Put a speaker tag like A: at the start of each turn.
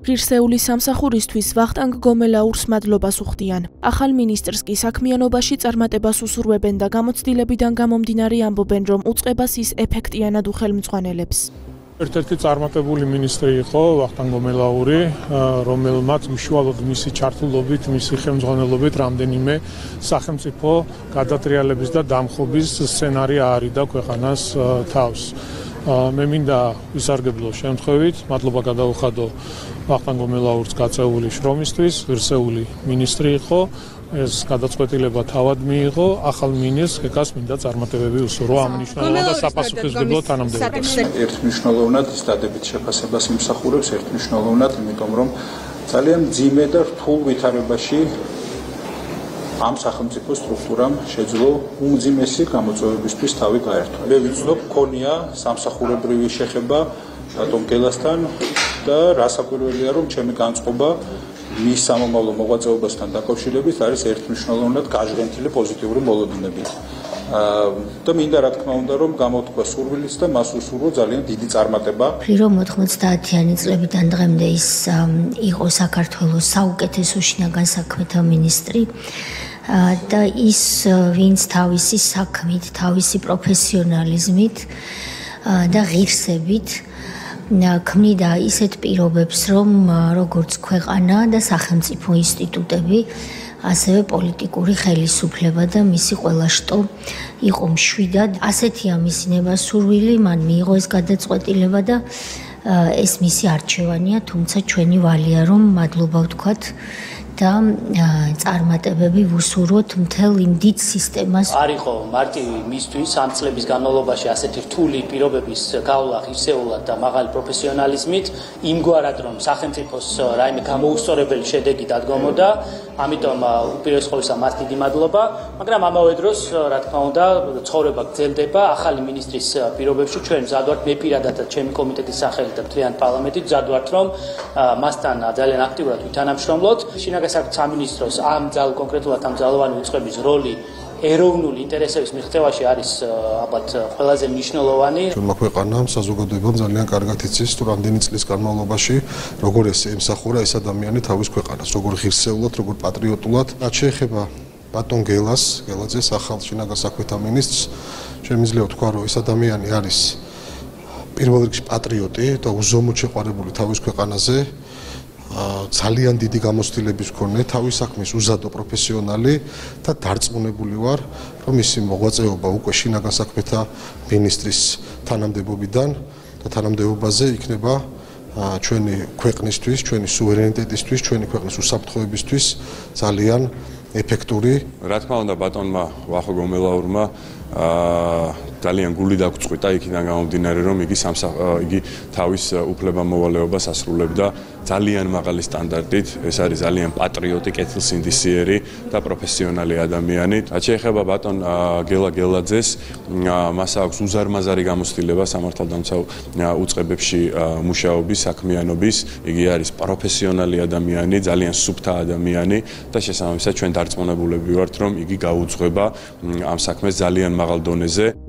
A: ღირსეული სამსახურისთვის ვახტანგ გომელაურს მადლობას უხდიან. ახალ მინისტრს კი საქმიანობაში წარმატებას უსურვებენ და გამოცდილებიდან გამომდინარე ამბობენ, რომ უწყებას ის ეფექტიანად უხელმძღვანელებს.
B: ერთ-ერთი წარმატებული მინისტრი იყო ვახტანგ გომელაური, რომელმაც უშუალოდ მისი ჩართულობით, მისი ხელმძღვანელობით რამდენიმე სახელმწიფო გადატრიალების და დამხობის სცენარი აარიდა ქვეყანას თავს. მე მინდა ვისარგებლო შემთხვევით, მადლობა გადაუხადო ვახტანგ გომელაურს გაწეული შრომისთვის, ღირსეული მინისტრი იყო, ეს გადაწყვეტილება თავად მიიღო, ახალ მინისტრს მინდა წარმატებები უსურვა ამ მნიშვნელოვნად და საპასუხისმგებლო თანამდებობას.
C: ერთმნიშვნელოვნად ის დადებით შეფასებას იმსახურებს, ერთმმნიშვნელოვნად, იმიტომ რომ ძალიან მძიმე და რთულ ვითარებაში ამ სახელმწიფო სტრუქტურამ შეძლო უმძიმესი გამოწვევებისთვის თავი გაერთვა. მე ვიცნობ, მქონია სამსახურებრივი შეხება ბატონ გელასთან და რასაკვირველია, რომ ჩემი განწყობა მის სამომავლო მოღვაწეობასთან დაკავშირებით არის ერთმნიშვნელოვნად გაჟღენთილი პოზიტიური მოლოდინები. და მინდა რა თქმა უნდა, რომ გამოთქვა სურვილიც და მას უსურვო ძალიან დიდი წარმატება.
D: რომ 90-იანი წლებიდან დღემდე ის იყო საქართველოს საუკეთესო შინაგან საქმეთა მინისტრი და ის ვინც თავისი საქმით, თავისი პროფესიონალიზმით და ღირსებით ქმნიდა ისეთ პირობებს, რომ როგორც ქვეყანა და სახელმწიფო ინსტიტუტები, ასევე პოლიტიკური ხელისუფლება და მისი ყველა შტო იყო მშვიდად. ასეთია მისი ნებასურვილი, მან მიიღო ეს გადაწყვეტილება და ეს მისი არჩევანია, თუმცა ჩვენი ვალია, რომ მადლობა ვთქვათ და წარმატებები ვუსურვოთ მთელ იმ დიდ სისტემას.
E: არ იყო მარტივი მისთვის ამ წლების განმავლობაში ასეთი რთული პირობების გავლა ღირსეულად და მაღალი პროფესიონალიზმით, იმგვარად რომ სახელმწიფოს რაიმე გამოუსწორებელი შედეგი დადგომოდა, ამიტომ უპირველეს ყოვლისა მას დიდი მადლობა, მაგრამ ამავე დროს რა თქმა უნდა ცხოვრება გრძელდება, ახალი მინისტრის პირობებში ჩვენ მზად ვართ, მე პირადად ჩემი კომიტეტის სახელით და მთლიანი პარლამენტი მზად ვართ, რომ მასთან ძალიან აქტიურად ვითანამშრომლოთ. შინაგან საქმეთა სამინისტროს ამ კონკრეტულად ამ ძალოვანი უწყების როლი ეროვნული ინტერესების მიღწევაში არის ალბათ ყველაზე მნიშვნელოვანი.
F: ჩვენმა ქვეყანამ, საზოგადოებამ ძალიან კარგად იცის, თუ რამდენი წლის განმავლობაში როგორ ემსახურა ეს ადამიანი თავის ქვეყანას, როგორ ღირსეულად, როგორ პატრიოტულად. რაც შეეხება ბატონ გელაძეს, ახალ შინაგან საქმეთა მინისტრს, შემიძლია ვთქვა, რომ ეს ადამიანი არის პირველ რიგში პატრიოტი და უზომოდ შეყვარებული თავის ქვეყანაზე. ძალიან დიდი გამოცდილების მქონე, თავის საქმის უზადო პროფესიონალი და დარწმუნებული ვარ, რომ მისი მოღვაწეობა უკვე შინაგან საქმეთა მინისტრის თანამდებობიდან და თანამდებობაზე იქნება ჩვენი ქვეყნისთვის, ჩვენი სუვერენიტეტისთვის, ჩვენი ქვეყნის უსაფრთხოებისთვის ძალიან ეფექტური.
G: რა თქმა უნდა, ბატონმა ვახტანგ გომელაურმა ძალიან გული დაგწყვიტა იქიდან გამომდინარე, რომ იგი თავის უფლება-მოვალეობას ასრულებდა ძალიან მაღალი სტანდარტით. ეს არის ძალიან პატრიოტი, კეთილსინდისიერი და პროფესიონალი ადამიანი. რაც შეეხება ბატონ გელაძეს, მას აქვს უზარმაზარი გამოცდილება სამართალდამცავ უწყებებში მუშაობის, საქმიანობის. იგი არის პროფესიონალი ადამიანი, ძალიან სუფთა ადამიანი და შესაბამისად ჩვენ დარწმუნებულები ვართ, რომ იგი გაუძღვება ამ საქმეს ძალიან მაღალ დონეზე.